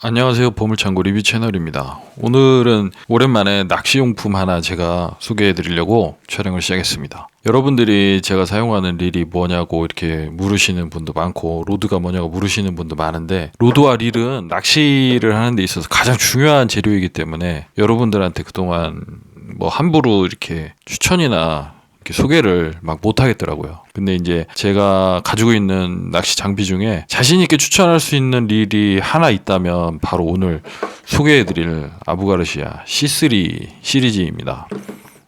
안녕하세요. 보물창고 리뷰 채널입니다. 오늘은 오랜만에 낚시용품 하나 제가 소개해 드리려고 촬영을 시작했습니다. 여러분들이 제가 사용하는 릴이 뭐냐고 이렇게 물으시는 분도 많고, 로드가 뭐냐고 물으시는 분도 많은데, 로드와 릴은 낚시를 하는 데 있어서 가장 중요한 재료이기 때문에 여러분들한테 그동안 뭐 함부로 이렇게 추천이나 이렇게 소개를 막 못하겠더라고요. 근데 이제 제가 가지고 있는 낚시 장비 중에 자신있게 추천할 수 있는 릴이 하나 있다면 바로 오늘 소개해드릴 아부가르시아 C3 시리즈입니다.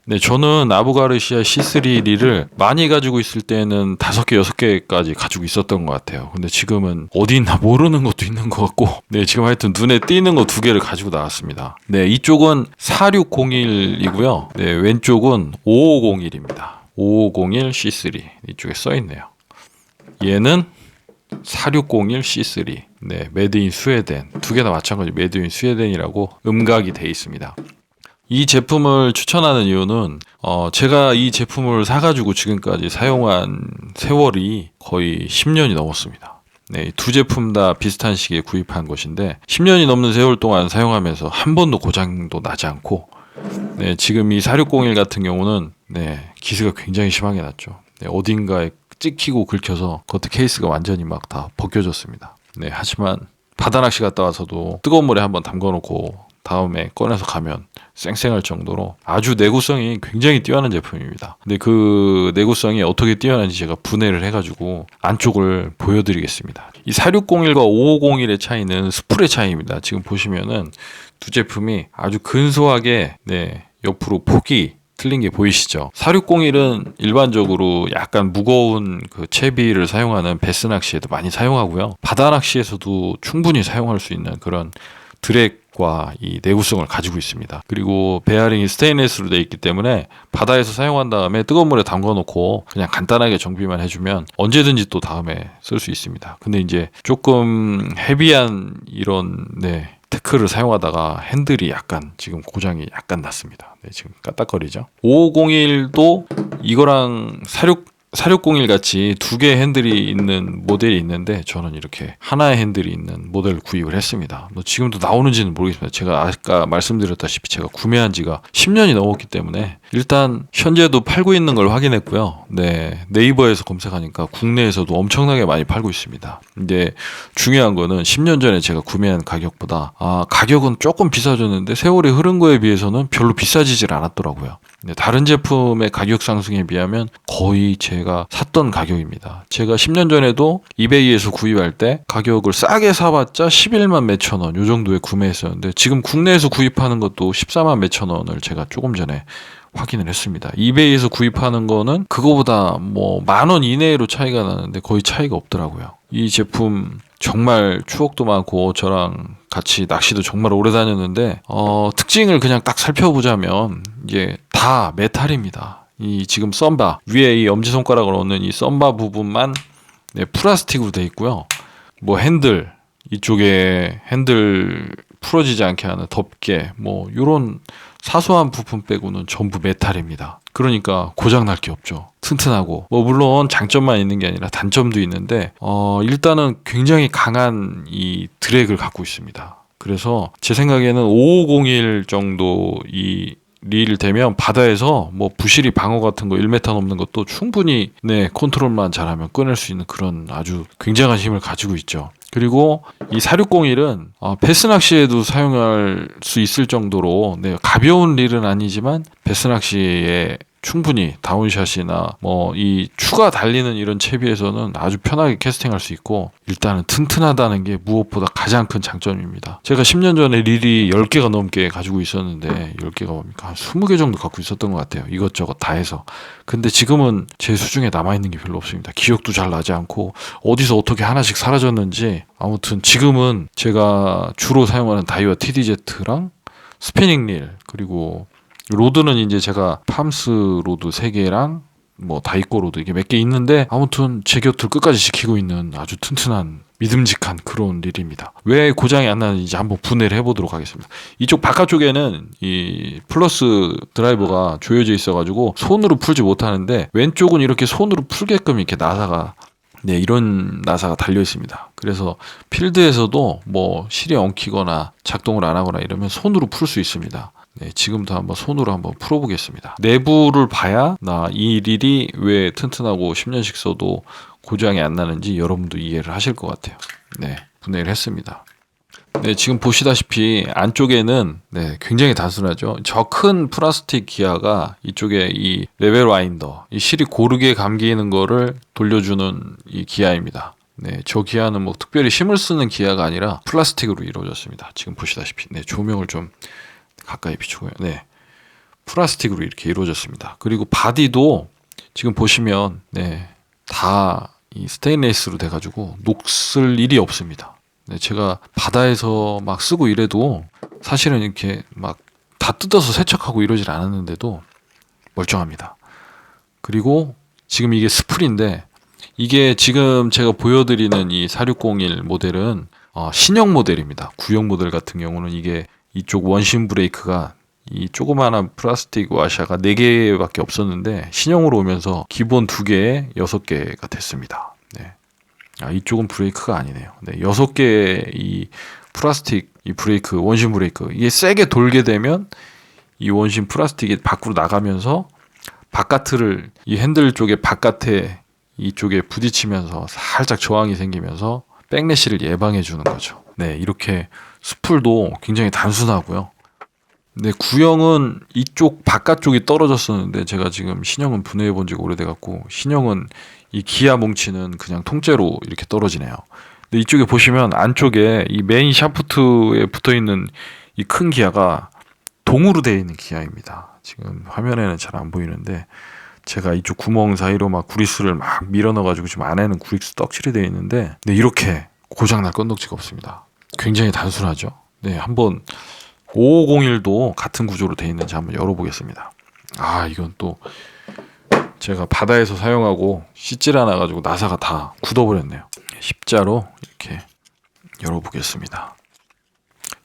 네, 저는 아부가르시아 C3 릴을 많이 가지고 있을 때는 5개, 6개까지 가지고 있었던 것 같아요. 근데 지금은 어디 있나 모르는 것도 있는 것 같고, 네, 지금 하여튼 눈에 띄는 거 2개를 가지고 나왔습니다. 네, 이쪽은 4601이고요. 네, 왼쪽은 5501입니다. 5501 C3. 이쪽에 써있네요. 얘는 4601 C3. 네, 메드인 스웨덴. 2개 다 마찬가지 메드인 스웨덴이라고 음각이 돼 있습니다. 이 제품을 추천하는 이유는 제가 이 제품을 사가지고 지금까지 사용한 세월이 거의 10년이 넘었습니다. 네, 두 제품 다 비슷한 시기에 구입한 것인데 10년이 넘는 세월 동안 사용하면서 한 번도 고장도 나지 않고, 네, 지금 이 4601 같은 경우는 네, 기스가 굉장히 심하게 났죠. 네, 어딘가에 찍히고 긁혀서 겉에 케이스가 완전히 막 다 벗겨졌습니다. 네, 하지만 바다 낚시 갔다 와서도 뜨거운 물에 한번 담궈놓고 다음에 꺼내서 가면 쌩쌩할 정도로 아주 내구성이 굉장히 뛰어난 제품입니다. 근데 그 내구성이 어떻게 뛰어난지 제가 분해를 해가지고 안쪽을 보여드리겠습니다. 이 4601과 5501의 차이는 스풀의 차이입니다. 지금 보시면은 두 제품이 아주 근소하게 네, 옆으로 폭이 틀린 게 보이시죠? 4601은 일반적으로 약간 무거운 그 채비를 사용하는 베스 낚시에도 많이 사용하고요. 바다 낚시에서도 충분히 사용할 수 있는 그런 드랙과 이 내구성을 가지고 있습니다. 그리고 베어링이 스테인리스로 되어 있기 때문에 바다에서 사용한 다음에 뜨거운 물에 담궈 놓고 그냥 간단하게 정비만 해주면 언제든지 또 다음에 쓸 수 있습니다. 근데 이제 조금 헤비한 이런 테크를 사용하다가 핸들이 약간 지금 고장이 약간 났습니다. 네, 지금 까딱거리죠. 5501도 이거랑 4601 같이 2개의 핸들이 있는 모델이 있는데 저는 이렇게 하나의 핸들이 있는 모델을 구입을 했습니다. 뭐 지금도 나오는지는 모르겠습니다. 제가 아까 말씀드렸다시피 제가 구매한 지가 10년이 넘었기 때문에 일단 현재도 팔고 있는 걸 확인했고요. 네, 네이버에서 검색하니까 국내에서도 엄청나게 많이 팔고 있습니다. 근데 중요한 거는 10년 전에 제가 구매한 가격보다 가격은 조금 비싸졌는데 세월이 흐른 거에 비해서는 별로 비싸지질 않았더라고요. 네, 다른 제품의 가격 상승에 비하면 거의 제가 샀던 가격입니다. 제가 10년 전에도 이베이에서 구입할 때 가격을 싸게 사봤자 11만 몇천 원 요 정도에 구매했었는데 지금 국내에서 구입하는 것도 14만 몇천 원을 제가 조금 전에 확인을 했습니다. 이베이에서 구입하는 거는 그거보다 뭐 10,000원 이내로 차이가 나는데 거의 차이가 없더라고요. 이 제품 정말 추억도 많고 저랑 같이 낚시도 정말 오래 다녔는데 특징을 그냥 딱 살펴보자면 이게 다 메탈입니다. 이 지금 썸바 위에 이 엄지손가락을 얹는 이 썸바 부분만 플라스틱으로 되어 있고요. 뭐 핸들 이쪽에 핸들 풀어지지 않게 하는 덮개 뭐 이런 사소한 부분 빼고는 전부 메탈입니다. 그러니까 고장 날 게 없죠. 튼튼하고 뭐 물론 장점만 있는 게 아니라 단점도 있는데 일단은 굉장히 강한 이 드랙을 갖고 있습니다. 그래서 제 생각에는 5501 정도 이 릴 되면 바다에서 뭐 부시리 방어 같은 거 1m 넘는 것도 충분히 컨트롤만 잘하면 꺼낼 수 있는 그런 아주 굉장한 힘을 가지고 있죠. 그리고 이 4601은 베스 낚시에도 사용할 수 있을 정도로 가벼운 릴은 아니지만 베스 낚시에 충분히 다운샷이나 뭐 이 추가 달리는 이런 채비에서는 아주 편하게 캐스팅할 수 있고 일단은 튼튼하다는 게 무엇보다 가장 큰 장점입니다. 제가 10년 전에 릴이 10개가 넘게 가지고 있었는데 10개가 뭡니까? 한 20개 정도 갖고 있었던 것 같아요. 이것저것 다 해서. 근데 지금은 제 수중에 남아있는 게 별로 없습니다. 기억도 잘 나지 않고 어디서 어떻게 하나씩 사라졌는지 아무튼 지금은 제가 주로 사용하는 다이와 TDZ랑 스피닝 릴 그리고 로드는 이제 제가 팜스 로드 3개랑 뭐 다이꼬 로드 이게 몇 개 있는데 아무튼 제 곁을 끝까지 지키고 있는 아주 튼튼한 믿음직한 그런 릴입니다. 왜 고장이 안 나는지 한번 분해를 해보도록 하겠습니다. 이쪽 바깥쪽에는 이 플러스 드라이버가 조여져 있어가지고 손으로 풀지 못하는데 왼쪽은 이렇게 손으로 풀게끔 이렇게 나사가 이런 나사가 달려 있습니다. 그래서 필드에서도 뭐 실이 엉키거나 작동을 안 하거나 이러면 손으로 풀 수 있습니다. 네, 지금도 한번 손으로 한번 풀어보겠습니다. 내부를 봐야 이 릴이 왜 튼튼하고 10년씩 써도 고장이 안 나는지 여러분도 이해를 하실 것 같아요. 네, 분해를 했습니다. 네, 지금 보시다시피 안쪽에는 네, 굉장히 단순하죠. 저 큰 플라스틱 기아가 이쪽에 이 레벨 와인더, 이 실이 고르게 감기는 거를 돌려주는 이 기아입니다. 네, 저 기아는 뭐 특별히 힘을 쓰는 기아가 아니라 플라스틱으로 이루어졌습니다. 지금 보시다시피 네, 조명을 좀 가까이 비추고요. 네, 플라스틱으로 이렇게 이루어졌습니다. 그리고 바디도 지금 보시면 네, 다 이 스테인레스로 돼가지고 녹슬 일이 없습니다. 네, 제가 바다에서 막 쓰고 이래도 사실은 이렇게 막 다 뜯어서 세척하고 이러질 않았는데도 멀쩡합니다. 그리고 지금 이게 스풀인데 이게 지금 제가 보여드리는 이 4601 모델은 신형 모델입니다. 구형 모델 같은 경우는 이게 이쪽 원심 브레이크가 이 조그마한 플라스틱 와샤가 4개밖에 없었는데 신형으로 오면서 기본 2개에 6개가 됐습니다. 네. 이쪽은 브레이크가 아니네요. 네, 6개의 이 플라스틱 이 브레이크, 원심 브레이크 이게 세게 돌게 되면 이 원심 플라스틱이 밖으로 나가면서 바깥을 이 핸들 쪽에 바깥에 이쪽에 부딪히면서 살짝 저항이 생기면서 백래시를 예방해 주는 거죠. 네, 이렇게 스풀도 굉장히 단순하고요. 네, 구형은 이쪽 바깥쪽이 떨어졌었는데 제가 지금 신형은 분해해 본 지가 오래돼 갖고 신형은 이 기아 뭉치는 그냥 통째로 이렇게 떨어지네요. 근데 이쪽에 보시면 안쪽에 이 메인 샤프트에 붙어 있는 이 큰 기아가 동으로 되어 있는 기아입니다. 지금 화면에는 잘 안 보이는데 제가 이쪽 구멍 사이로 막 구리스를 막 밀어 넣어 가지고 지금 안에는 구리스 떡칠이 되어 있는데 네, 이렇게 고장 날 건덕지가 없습니다. 굉장히 단순하죠. 네, 한번 5501도 같은 구조로 되어 있는지 한번 열어보겠습니다. 이건 또 제가 바다에서 사용하고 씻질 않아 가지고 나사가 다 굳어버렸네요. 십자로 이렇게 열어보겠습니다.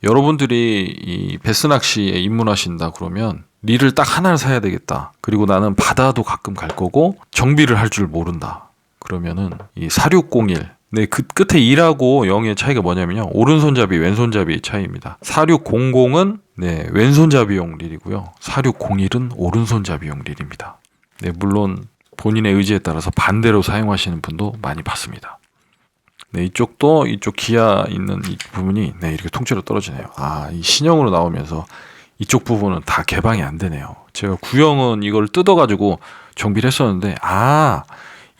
여러분들이 이 베스 낚시에 입문하신다 그러면 릴을 딱 하나를 사야 되겠다. 그리고 나는 바다도 가끔 갈 거고 정비를 할 줄 모른다. 그러면은 이 4601 네, 그 끝에 2하고 0의 차이가 뭐냐면요. 오른손잡이, 왼손잡이 차이입니다. 4600은 네, 왼손잡이용 릴이고요. 4601은 오른손잡이용 릴입니다. 네, 물론 본인의 의지에 따라서 반대로 사용하시는 분도 많이 봤습니다. 네, 이쪽도 이쪽 기아 있는 이 부분이 네, 이렇게 통째로 떨어지네요. 이 신형으로 나오면서 이쪽 부분은 다 개방이 안 되네요. 제가 구형은 이걸 뜯어가지고 정비를 했었는데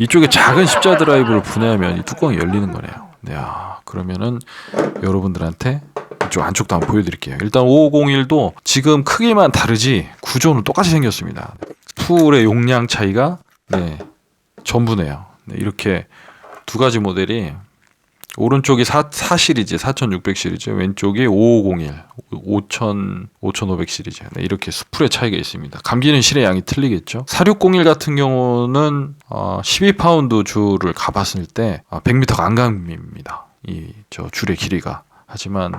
이쪽에 작은 십자 드라이브를 분해하면 이 뚜껑이 열리는 거네요. 네, 그러면은 여러분들한테 이쪽 안쪽도 한번 보여드릴게요. 일단 5501도 지금 크기만 다르지 구조는 똑같이 생겼습니다. 풀의 용량 차이가 네, 전부네요. 네, 이렇게 두 가지 모델이 오른쪽이 4 시리즈, 4600 시리즈, 왼쪽이 5501, 5500 시리즈. 네, 이렇게 스풀의 차이가 있습니다. 감기는 실의 양이 틀리겠죠. 4601 같은 경우는 12파운드 줄을 가봤을 때 100m가 안 감깁니다. 저 줄의 길이가. 하지만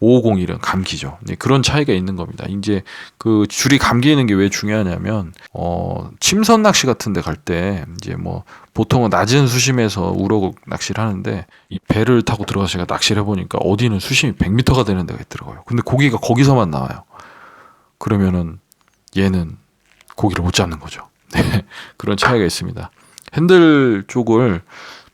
5501은 감기죠. 네, 그런 차이가 있는 겁니다. 이제 그 줄이 감기는 게 왜 중요하냐면 침선 낚시 같은 데 갈 때 이제 뭐 보통은 낮은 수심에서 우럭 낚시를 하는데 이 배를 타고 들어가서 제가 낚시를 해보니까 어디는 수심이 100m가 되는 데가 있더라고요. 근데 고기가 거기서만 나와요. 그러면은 얘는 고기를 못 잡는 거죠. 네, 그런 차이가 있습니다. 핸들 쪽을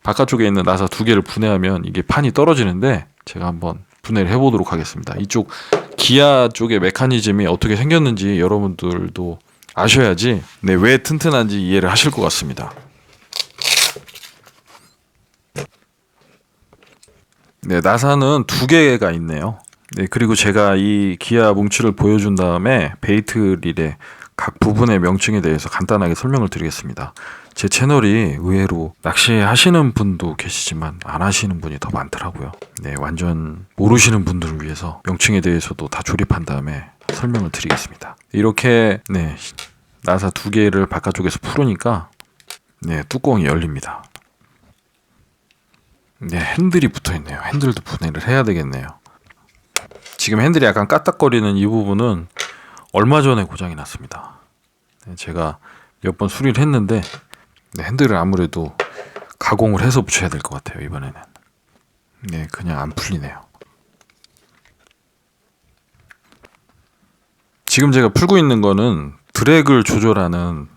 바깥쪽에 있는 나사 2개를 분해하면 이게 판이 떨어지는데 제가 한번 분해를 해보도록 하겠습니다. 이쪽 기아 쪽의 메커니즘이 어떻게 생겼는지 여러분들도 아셔야지 네, 왜 튼튼한지 이해를 하실 것 같습니다. 네, 나사는 2개가 있네요. 네, 그리고 제가 이 기아 뭉치를 보여준 다음에 베이트 릴의 각 부분의 명칭에 대해서 간단하게 설명을 드리겠습니다. 제 채널이 의외로 낚시하시는 분도 계시지만 안 하시는 분이 더 많더라고요. 네, 완전 모르시는 분들을 위해서 명칭에 대해서도 다 조립한 다음에 설명을 드리겠습니다. 이렇게 네, 나사 2개를 바깥쪽에서 풀으니까 네, 뚜껑이 열립니다. 네, 핸들이 붙어있네요. 핸들도 분해를 해야 되겠네요. 지금 핸들이 약간 까딱거리는 이 부분은 얼마 전에 고장이 났습니다. 네, 제가 몇 번 수리를 했는데 네, 핸들을 아무래도 가공을 해서 붙여야 될 것 같아요. 이번에는 네, 그냥 안 풀리네요. 지금 제가 풀고 있는 거는 드랙을 조절하는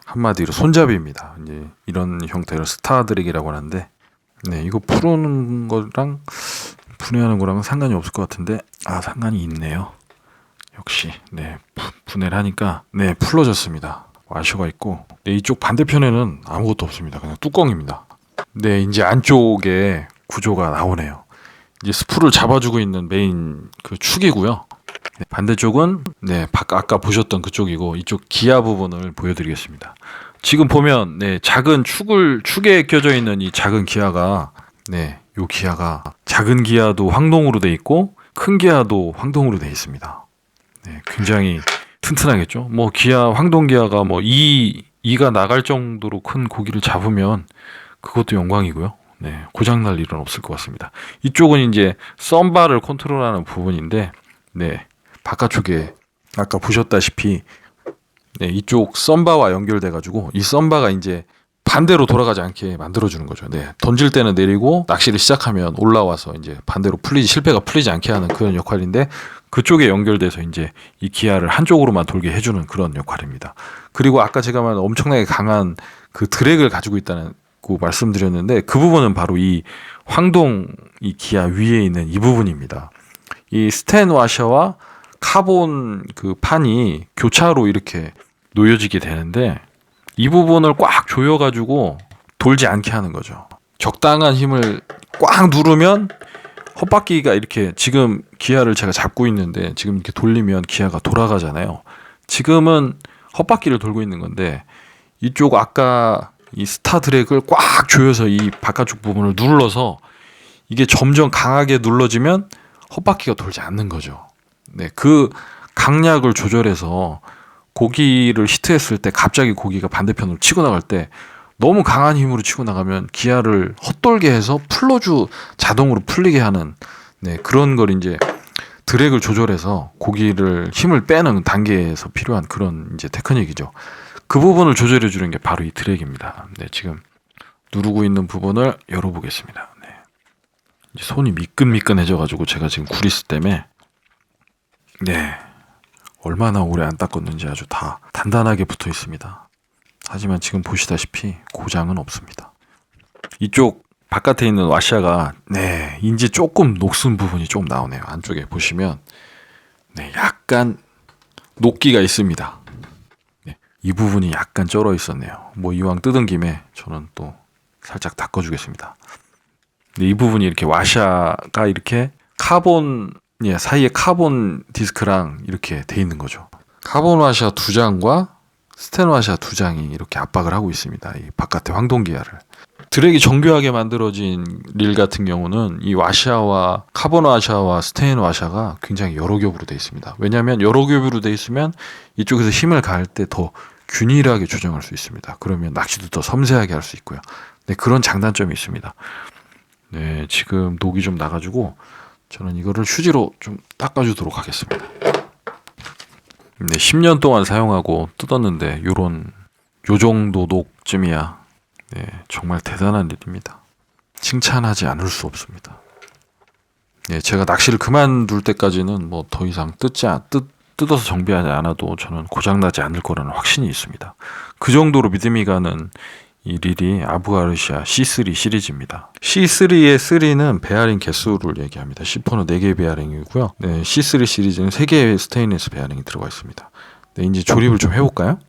한마디로 손잡이입니다. 이제 이런 형태로 스타 드랙이라고 하는데, 네, 이거 푸는 거랑 분해하는 거랑은 상관이 없을 것 같은데, 상관이 있네요. 역시, 네, 분해를 하니까, 네, 풀러졌습니다. 와셔가 있고, 네, 이쪽 반대편에는 아무것도 없습니다. 그냥 뚜껑입니다. 네, 이제 안쪽에 구조가 나오네요. 이제 스프를 잡아주고 있는 메인 그 축이고요. 네, 반대쪽은 네, 아까 보셨던 그쪽이고, 이쪽 기아 부분을 보여드리겠습니다. 지금 보면 네, 작은 축에 껴져 있는 이 작은 기아가, 네, 요 기아가 작은 기아도 황동으로 돼 있고 큰 기아도 황동으로 돼 있습니다. 네, 굉장히 튼튼하겠죠. 뭐 기아 황동 기아가 뭐 2가 나갈 정도로 큰 고기를 잡으면 그것도 영광이고요. 네, 고장 날 일은 없을 것 같습니다. 이쪽은 이제 썬바를 컨트롤하는 부분인데, 네, 바깥쪽에 아까 보셨다시피 네, 이쪽 썬바와 연결돼 가지고 이 썬바가 이제 반대로 돌아가지 않게 만들어 주는 거죠. 네, 던질 때는 내리고 낚시를 시작하면 올라와서 이제 반대로 실패가 풀리지 않게 하는 그런 역할인데, 그쪽에 연결돼서 이제 이 기아를 한쪽으로만 돌게 해주는 그런 역할입니다. 그리고 아까 제가 말한 엄청나게 강한 그 드랙을 가지고 있다고 말씀드렸는데, 그 부분은 바로 이 황동 이 기아 위에 있는 이 부분입니다. 이 스텐 와셔와 카본 그 판이 교차로 이렇게 놓여지게 되는데, 이 부분을 꽉 조여가지고 돌지 않게 하는 거죠. 적당한 힘을 꽉 누르면 헛바퀴가 이렇게, 지금 기아를 제가 잡고 있는데 지금 이렇게 돌리면 기아가 돌아가잖아요. 지금은 헛바퀴를 돌고 있는 건데, 이쪽 아까 이 스타 드랙을 꽉 조여서 이 바깥쪽 부분을 눌러서 이게 점점 강하게 눌러지면 헛바퀴가 돌지 않는 거죠. 네, 그 강약을 조절해서 고기를 히트했을 때 갑자기 고기가 반대편으로 치고 나갈 때 너무 강한 힘으로 치고 나가면 기아를 헛돌게 해서 자동으로 풀리게 하는, 네, 그런 걸 이제 드랙을 조절해서 고기를 힘을 빼는 단계에서 필요한 그런 이제 테크닉이죠. 그 부분을 조절해 주는 게 바로 이 드랙입니다. 네, 지금 누르고 있는 부분을 열어보겠습니다. 네. 이제 손이 미끈미끈해져 가지고 제가 지금 구리스 때문에, 네, 얼마나 오래 안 닦았는지 아주 다 단단하게 붙어 있습니다. 하지만 지금 보시다시피 고장은 없습니다. 이쪽 바깥에 있는 와샤가, 네, 이제 조금 녹슨 부분이 좀 나오네요. 안쪽에 보시면 네, 약간 녹기가 있습니다. 네, 이 부분이 약간 쩔어 있었네요. 뭐 이왕 뜯은 김에 저는 또 살짝 닦아주겠습니다. 네, 이 부분이 이렇게 와샤가 이렇게 카본, 예, 사이에 카본 디스크랑 이렇게 돼 있는 거죠. 카본 와샤 2장과 스텐 와샤 2장이 이렇게 압박을 하고 있습니다. 이 바깥의 황동기아를. 드랙이 정교하게 만들어진 릴 같은 경우는 이 와샤와 카본 와샤와 스테인 와샤가 굉장히 여러 겹으로 되어 있습니다. 왜냐하면 여러 겹으로 되어 있으면 이쪽에서 힘을 가할 때 더 균일하게 조정할 수 있습니다. 그러면 낚시도 더 섬세하게 할 수 있고요. 네, 그런 장단점이 있습니다. 네, 지금 녹이 좀 나가지고 저는 이거를 휴지로 좀 닦아주도록 하겠습니다. 네, 10년 동안 사용하고 뜯었는데 요 정도 녹쯤이야. 네, 정말 대단한 일입니다. 칭찬하지 않을 수 없습니다. 네, 제가 낚시를 그만둘 때까지는 뭐 더 이상 뜯어서 정비하지 않아도 저는 고장나지 않을 거라는 확신이 있습니다. 그 정도로 믿음이 가는 이 릴이 아부가르시아 C3 시리즈입니다. C3의 3는 베어링 개수를 얘기합니다. C4는 4개의 베어링이고요. 네, C3 시리즈는 3개의 스테인리스 베어링이 들어가 있습니다. 네, 이제 조립을 좀 해볼까요?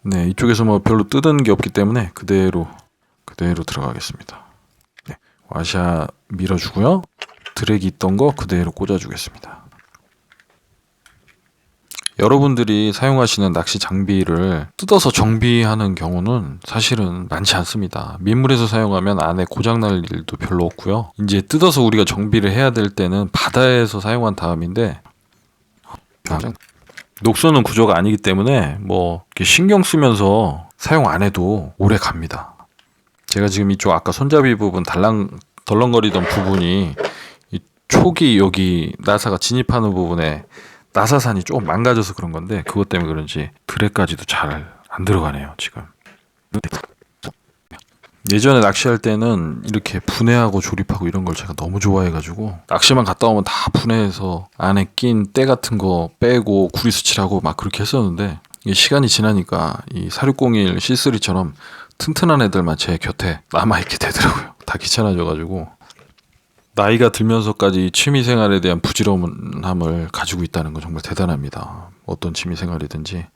네, 이쪽에서 뭐 별로 뜯은 게 없기 때문에 그대로 들어가겠습니다. 네, 와샤 밀어주고요. 드랙이 있던 거 그대로 꽂아주겠습니다. 여러분들이 사용하시는 낚시 장비를 뜯어서 정비하는 경우는 사실은 많지 않습니다. 민물에서 사용하면 안에 고장날 일도 별로 없고요. 이제 뜯어서 우리가 정비를 해야 될 때는 바다에서 사용한 다음인데, 녹쏘는 구조가 아니기 때문에 뭐 이렇게 신경 쓰면서 사용 안 해도 오래 갑니다. 제가 지금 이쪽 아까 손잡이 부분 덜렁거리던 부분이 이 촉이 여기 나사가 진입하는 부분에 나사산이 조금 망가져서 그런 건데, 그것 때문에 그런지 드랙까지도 잘 안 들어가네요 지금. 예전에 낚시할 때는 이렇게 분해하고 조립하고 이런 걸 제가 너무 좋아해가지고 낚시만 갔다 오면 다 분해해서 안에 낀 때 같은 거 빼고 구리수칠하고 막 그렇게 했었는데 이 시간이 지나니까 이 4601 C3처럼 튼튼한 애들만 제 곁에 남아있게 되더라고요. 다 귀찮아져가지고 나이가 들면서까지 취미생활에 대한 부지런함을 가지고 있다는 건 정말 대단합니다. 어떤 취미생활이든지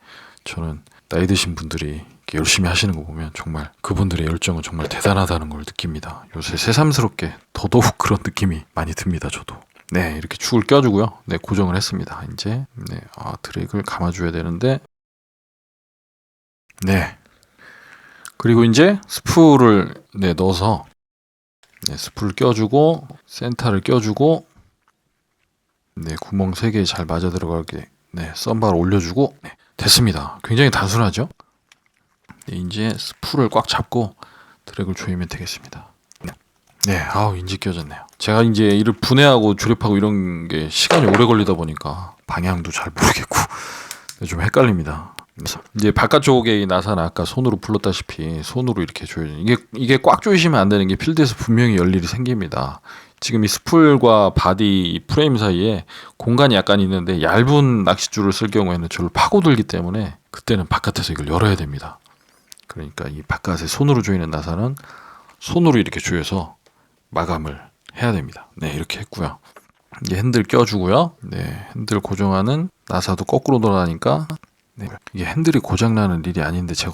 저는 나이 드신 분들이 이렇게 열심히 하시는 거 보면 정말 그분들의 열정은 정말 대단하다는 걸 느낍니다. 요새 새삼스럽게 더더욱 그런 느낌이 많이 듭니다. 저도. 네, 이렇게 축을 껴주고요. 네, 고정을 했습니다. 이제 네, 드랙을 감아줘야 되는데 네. 그리고 이제 스풀을 네, 넣어서 네, 스풀을 껴주고 센터를 껴주고 네, 구멍 3개 잘 맞아 들어가게 네, 썬바를 올려주고 네, 됐습니다. 굉장히 단순하죠? 네, 이제 스풀을 꽉 잡고 드랙을 조이면 되겠습니다. 네, 인지 껴졌네요. 제가 이제 이를 분해하고 조립하고 이런 게 시간이 오래 걸리다 보니까 방향도 잘 모르겠고 좀 헷갈립니다. 이제 바깥쪽에 이 나사는 아까 손으로 풀렀다시피 손으로 이렇게 조여요. 이게 꽉 조이시면 안 되는 게 필드에서 분명히 열 일이 생깁니다. 지금 이 스풀과 바디 프레임 사이에 공간이 약간 있는데 얇은 낚싯줄을 쓸 경우에는 저를 파고들기 때문에 그때는 바깥에서 이걸 열어야 됩니다. 그러니까 이 바깥에 손으로 조이는 나사는 손으로 이렇게 조여서 마감을 해야 됩니다. 네, 이렇게 했고요. 이제 핸들 껴주고요. 네, 핸들 고정하는 나사도 거꾸로 돌아가니까 네, 이게 핸들이 고장나는 일이 아닌데 제가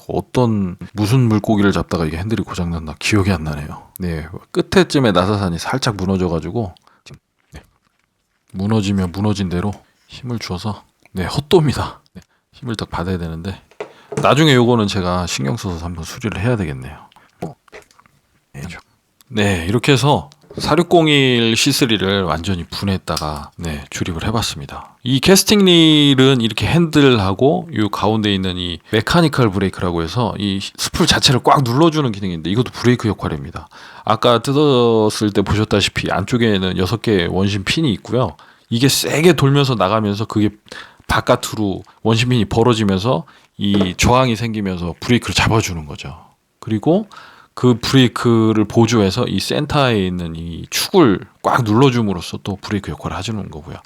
무슨 물고기를 잡다가 이게 핸들이 고장났나 기억이 안 나네요. 네, 끝에쯤에 나사산이 살짝 무너져가지고 네, 무너지면 무너진 대로 힘을 줘서 네, 헛도입니다. 네, 힘을 딱 받아야 되는데 나중에 요거는 제가 신경 써서 한번 수리를 해야 되겠네요. 네, 이렇게 해서 4601 C3를 완전히 분해했다가 네, 조립을 해봤습니다. 이 캐스팅 릴은 이렇게 핸들하고 이 가운데 있는 이 메카니컬 브레이크라고 해서 이 스풀 자체를 꽉 눌러주는 기능인데 이것도 브레이크 역할입니다. 아까 뜯었을 때 보셨다시피 안쪽에는 6개의 원심 핀이 있고요. 이게 세게 돌면서 나가면서 그게 바깥으로 원심 핀이 벌어지면서 이 저항이 생기면서 브레이크를 잡아주는 거죠. 그리고 그 브레이크를 보조해서 이 센터에 있는 이 축을 꽉 눌러줌으로써 또 브레이크 역할을 해주는 거고요.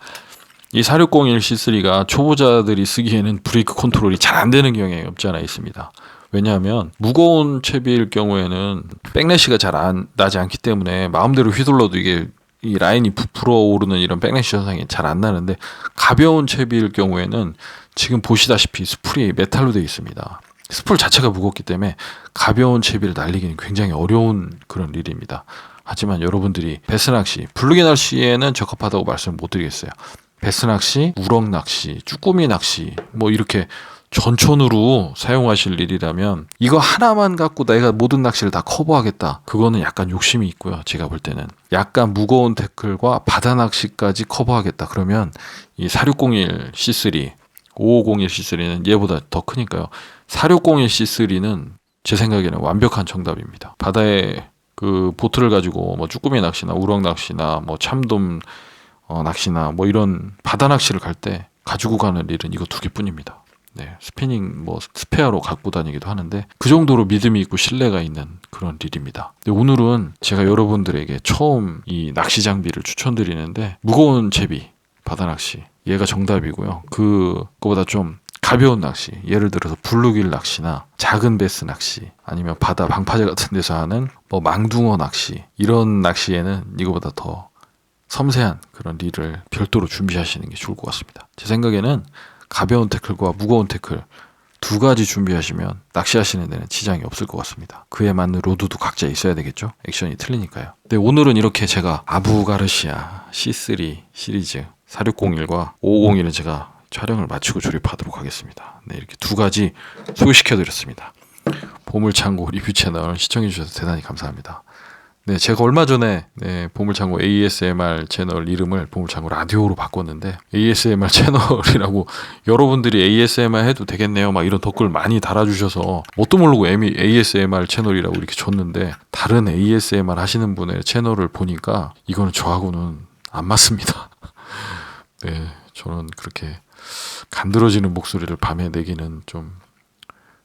이 4601 C3가 초보자들이 쓰기에는 브레이크 컨트롤이 잘 안 되는 경향이 없지 않아 있습니다. 왜냐하면 무거운 채비일 경우에는 백래시가 잘 나지 않기 때문에 마음대로 휘둘러도 이게 이 라인이 부풀어 오르는 이런 백래시 현상이 잘 안 나는데 가벼운 채비일 경우에는 지금 보시다시피 스풀이 메탈로 되어 있습니다. 스풀 자체가 무겁기 때문에 가벼운 채비를 날리기는 굉장히 어려운 그런 일입니다. 하지만 여러분들이 베스 낚시, 블루기 낚시에는 적합하다고 말씀 못 드리겠어요. 베스 낚시, 우럭 낚시, 쭈꾸미 낚시 뭐 이렇게 전천후로 사용하실 일이라면 이거 하나만 갖고 내가 모든 낚시를 다 커버하겠다. 그거는 약간 욕심이 있고요. 제가 볼 때는 약간 무거운 태클과 바다 낚시까지 커버하겠다. 그러면 이 4601 C3 5501 C3는 얘보다 더 크니까요. 4601 C3는 제 생각에는 완벽한 정답입니다. 바다에 그 보트를 가지고 뭐 쭈꾸미 낚시나 우럭 낚시나 뭐 참돔 낚시나 뭐 이런 바다 낚시를 갈 때 가지고 가는 릴은 이거 2개뿐입니다. 네, 스피닝 뭐 스페어로 갖고 다니기도 하는데 그 정도로 믿음이 있고 신뢰가 있는 그런 릴입니다. 근데 오늘은 제가 여러분들에게 처음 이 낚시 장비를 추천드리는데 무거운 채비 바다 낚시 얘가 정답이고요. 그거보다 좀 가벼운 낚시, 예를 들어서 블루길 낚시나 작은 베스 낚시, 아니면 바다 방파제 같은 데서 하는 뭐 망둥어 낚시, 이런 낚시에는 이거보다 더 섬세한 그런 릴을 별도로 준비하시는 게 좋을 것 같습니다. 제 생각에는 가벼운 태클과 무거운 태클 2가지 준비하시면 낚시하시는 데는 지장이 없을 것 같습니다. 그에 맞는 로드도 각자 있어야 되겠죠? 액션이 틀리니까요. 네, 오늘은 이렇게 제가 아부가르시아 C3 시리즈 4601과 5501은 제가 촬영을 마치고 조립하도록 하겠습니다. 네, 이렇게 2가지 소개시켜드렸습니다. 보물창고 리뷰 채널 시청해주셔서 대단히 감사합니다. 네, 제가 얼마 전에 보물창고 ASMR 채널 이름을 보물창고 라디오로 바꿨는데 ASMR 채널이라고 여러분들이 ASMR 해도 되겠네요 막 이런 댓글 많이 달아주셔서 뭣도 모르고 ASMR 채널이라고 이렇게 줬는데 다른 ASMR 하시는 분의 채널을 보니까 이거는 저하고는 안 맞습니다. 네, 저는 그렇게 간드러지는 목소리를 밤에 내기는 좀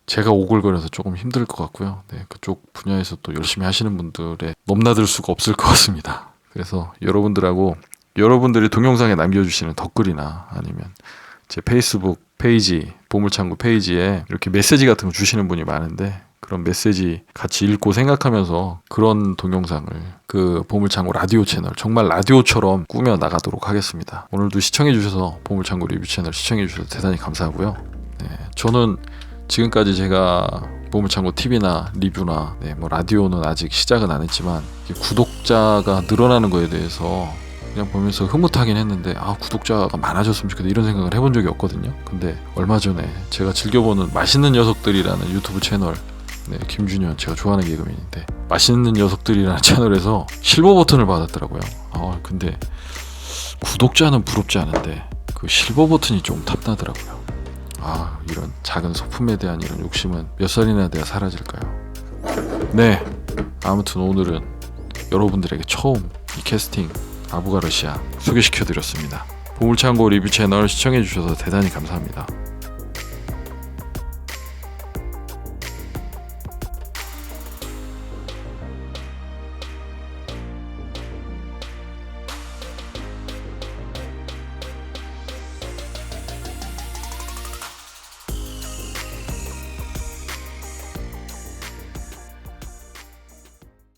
제가 오글거려서 조금 힘들 것 같고요. 네, 그쪽 분야에서 또 열심히 하시는 분들의 넘나들 수가 없을 것 같습니다. 그래서 여러분들하고 여러분들이 동영상에 남겨주시는 댓글이나 아니면 제 페이스북 페이지, 보물창고 페이지에 이렇게 메시지 같은 거 주시는 분이 많은데 그런 메시지 같이 읽고 생각하면서 그런 동영상을 그 보물창고 라디오 채널 정말 라디오처럼 꾸며 나가도록 하겠습니다. 오늘도 시청해주셔서 보물창고 리뷰 채널 시청해주셔서 대단히 감사하고요. 네, 저는 지금까지 제가 보물창고 TV나 리뷰나 뭐 라디오는 아직 시작은 안 했지만 구독자가 늘어나는 거에 대해서 그냥 보면서 흐뭇하긴 했는데 구독자가 많아졌으면 좋겠다 이런 생각을 해본 적이 없거든요. 근데 얼마 전에 제가 즐겨보는 맛있는 녀석들이라는 유튜브 채널, 김준현 제가 좋아하는 개그맨인데 맛있는 녀석들이라는 채널에서 실버 버튼을 받았더라고요. 근데 구독자는 부럽지 않은데 그 실버 버튼이 좀 탐나더라고요. 이런 작은 소품에 대한 이런 욕심은 몇 살이나 돼야 사라질까요? 네, 아무튼 오늘은 여러분들에게 처음 이 캐스팅 아부가르시아 소개시켜드렸습니다. 보물창고 리뷰 채널 시청해주셔서 대단히 감사합니다.